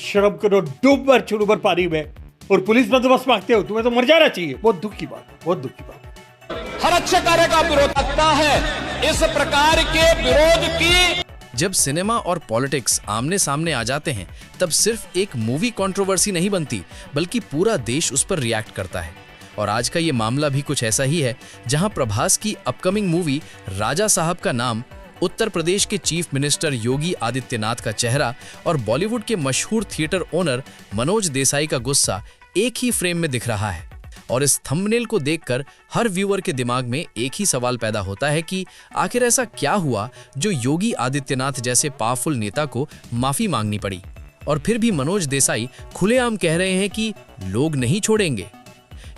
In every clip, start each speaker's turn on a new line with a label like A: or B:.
A: शर्म करो, डूब मर चुड़ू मर पानी में और पुलिस बंदोबस्त मांगते हो। तुम्हें तो मर जाना चाहिए। बहुत दुख की बात है, बहुत दुख की बात है।
B: हर अच्छे कार्य का विरोध करता है। इस प्रकार के विरोध की
C: जब सिनेमा और पॉलिटिक्स आमने सामने आ जाते हैं तब सिर्फ एक मूवी कंट्रोवर्सी नहीं बनती, बल्कि पूरा देश उस पर रिएक्ट करता है। और आज का ये मामला भी कुछ ऐसा ही है, जहां प्रभास की अपकमिंग मूवी राजा साहब का नाम, उत्तर प्रदेश के चीफ मिनिस्टर योगी आदित्यनाथ का चेहरा और बॉलीवुड के मशहूर थिएटर ओनर मनोज देसाई का गुस्सा एक ही फ्रेम में दिख रहा है। और इस थंबनेल को देखकर हर व्यूअर के दिमाग में एक ही सवाल पैदा होता है कि आखिर ऐसा क्या हुआ जो योगी आदित्यनाथ जैसे पावरफुल नेता को माफी मांगनी पड़ी। और फिर भी मनोज देसाई खुलेआम कह रहे हैं कि लोग नहीं छोड़ेंगे।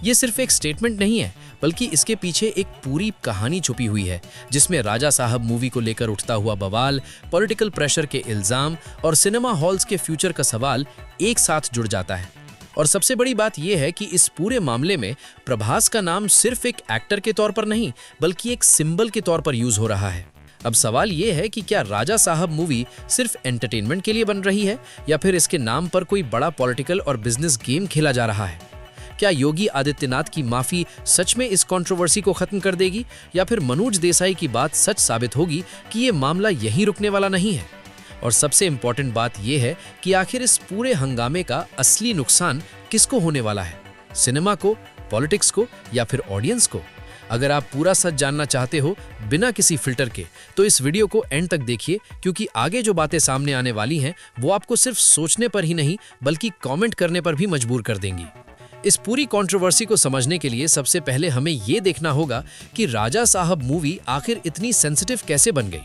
C: ये सिर्फ एक स्टेटमेंट नहीं है, बल्कि इसके पीछे एक पूरी कहानी छुपी हुई है, जिसमें राजा साहब मूवी को लेकर उठता हुआ बवाल, पॉलिटिकल प्रेशर के इल्जाम और सिनेमा हॉल्स के फ्यूचर का सवाल एक साथ जुड़ जाता है। और सबसे बड़ी बात यह है कि इस पूरे मामले में प्रभास का नाम सिर्फ एक एक्टर के तौर पर नहीं, बल्कि एक सिंबल के तौर पर यूज हो रहा है। अब सवाल यह है कि क्या राजा साहब मूवी सिर्फ एंटरटेनमेंट के लिए बन रही है, या फिर इसके नाम पर कोई बड़ा पॉलिटिकल और बिजनेस गेम खेला जा रहा है। क्या योगी आदित्यनाथ की माफी सच में इस कंट्रोवर्सी को खत्म कर देगी, या फिर मनोज देसाई की बात सच साबित होगी कि ये मामला यहीं रुकने वाला नहीं है। और सबसे इंपॉर्टेंट बात यह है कि आखिर इस पूरे हंगामे का असली नुकसान किसको होने वाला है, सिनेमा को, पॉलिटिक्स को, या फिर ऑडियंस को। अगर आप पूरा सच जानना चाहते हो बिना किसी फिल्टर के, तो इस वीडियो को एंड तक देखिए, क्योंकि आगे जो बातें सामने आने वाली हैं वो आपको सिर्फ सोचने पर ही नहीं, बल्कि कमेंट करने पर भी मजबूर कर देंगी। इस पूरी कंट्रोवर्सी को समझने के लिए सबसे पहले हमें ये देखना होगा कि राजा साहब मूवी आखिर इतनी सेंसिटिव कैसे बन गई।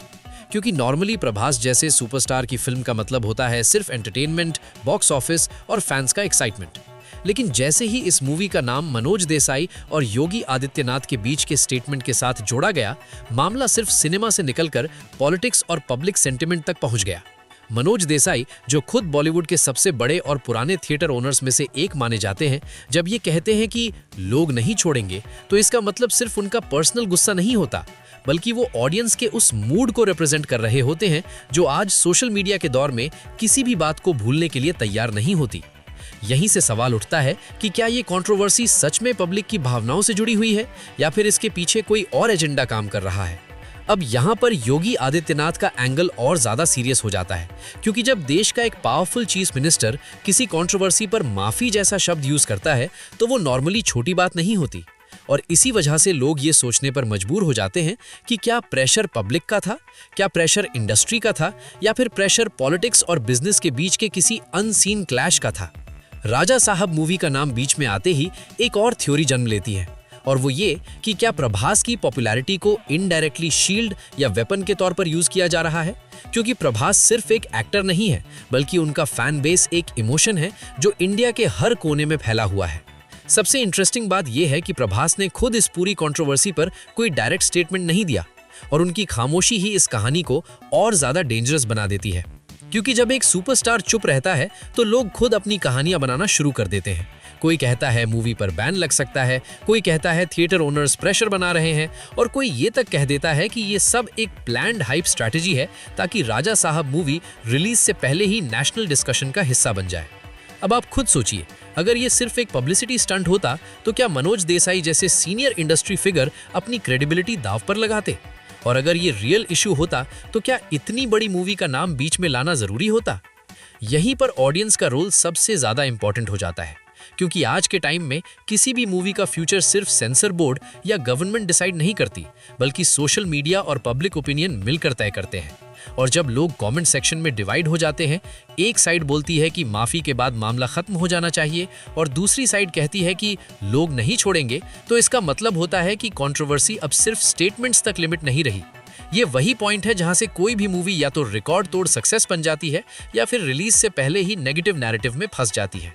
C: क्योंकि नॉर्मली प्रभास जैसे सुपरस्टार की फिल्म का मतलब होता है सिर्फ एंटरटेनमेंट, बॉक्स ऑफिस और फैंस का एक्साइटमेंट। लेकिन जैसे ही इस मूवी का नाम मनोज देसाई और योगी आदित्यनाथ के बीच के स्टेटमेंट के साथ जोड़ा गया, मामला सिर्फ सिनेमा से निकलकर पॉलिटिक्स और पब्लिक सेंटिमेंट तक पहुंच गया। मनोज देसाई, जो खुद बॉलीवुड के सबसे बड़े और पुराने थिएटर ओनर्स में से एक माने जाते हैं, जब ये कहते हैं कि लोग नहीं छोड़ेंगे, तो इसका मतलब सिर्फ उनका पर्सनल गुस्सा नहीं होता, बल्कि वो ऑडियंस के उस मूड को रिप्रेजेंट कर रहे होते हैं जो आज सोशल मीडिया के दौर में किसी भी बात को भूलने के लिए तैयार नहीं होती। यहीं से सवाल उठता है कि क्या ये कंट्रोवर्सी सच में पब्लिक की भावनाओं से जुड़ी हुई है, या फिर इसके पीछे कोई और एजेंडा काम कर रहा है। अब यहाँ पर योगी आदित्यनाथ का एंगल और ज्यादा सीरियस हो जाता है, क्योंकि जब देश का एक पावरफुल चीफ मिनिस्टर किसी कंट्रोवर्सी पर माफी जैसा शब्द यूज करता है, तो वो नॉर्मली छोटी बात नहीं होती। और इसी वजह से लोग ये सोचने पर मजबूर हो जाते हैं कि क्या प्रेशर पब्लिक का था, क्या प्रेशर इंडस्ट्री का था, या फिर प्रेशर पॉलिटिक्स और बिजनेस के बीच के किसी अनसीन क्लैश का था। राजा साहब मूवी का नाम बीच में आते ही एक और थ्योरी जन्म लेती है, और वो ये कि क्या प्रभास की पॉपुलैरिटी को इनडायरेक्टली शील्ड या वेपन के तौर पर यूज किया जा रहा है। क्योंकि प्रभास सिर्फ एक एक्टर नहीं है, बल्कि उनका फैन बेस एक इमोशन है जो इंडिया के हर कोने में फैला हुआ है। सबसे इंटरेस्टिंग बात यह है कि प्रभास ने खुद इस पूरी कंट्रोवर्सी पर कोई डायरेक्ट स्टेटमेंट नहीं दिया, और उनकी खामोशी ही इस कहानी को और ज्यादा डेंजरस बना देती है। क्योंकि जब एक सुपरस्टार चुप रहता है तो लोग खुद अपनी कहानियां बनाना शुरू कर देते हैं। कोई कहता है मूवी पर बैन लग सकता है, कोई कहता है थिएटर ओनर्स प्रेशर बना रहे हैं, और कोई ये तक कह देता है कि ये सब एक प्लान्ड हाइप स्ट्रैटेजी है ताकि राजा साहब मूवी रिलीज से पहले ही नेशनल डिस्कशन का हिस्सा बन जाए। अब आप खुद सोचिए, अगर ये सिर्फ एक पब्लिसिटी स्टंट होता तो क्या मनोज देसाई जैसे सीनियर इंडस्ट्री फिगर अपनी क्रेडिबिलिटी दांव पर लगाते? और अगर ये रियल इशू होता तो क्या इतनी बड़ी मूवी का नाम बीच में लाना जरूरी होता? यहीं पर ऑडियंस का रोल सबसे ज्यादा इंपॉर्टेंट हो जाता है, क्योंकि आज के टाइम में किसी भी मूवी का फ्यूचर सिर्फ सेंसर बोर्ड या गवर्नमेंट डिसाइड नहीं करती, बल्कि सोशल मीडिया और पब्लिक ओपिनियन मिलकर तय करते हैं। और जब लोग कमेंट सेक्शन में डिवाइड हो जाते हैं, एक साइड बोलती है कि माफी के बाद मामला खत्म हो जाना चाहिए, और दूसरी साइड कहती है कि लोग नहीं छोड़ेंगे, तो इसका मतलब होता है कि कंट्रोवर्सी अब सिर्फ स्टेटमेंट्स तक लिमिट नहीं रही। ये वही पॉइंट है जहां से कोई भी मूवी या तो रिकॉर्ड तोड़ सक्सेस बन जाती है, या फिर रिलीज से पहले ही नेगेटिव नैरेटिव में फंस जाती है।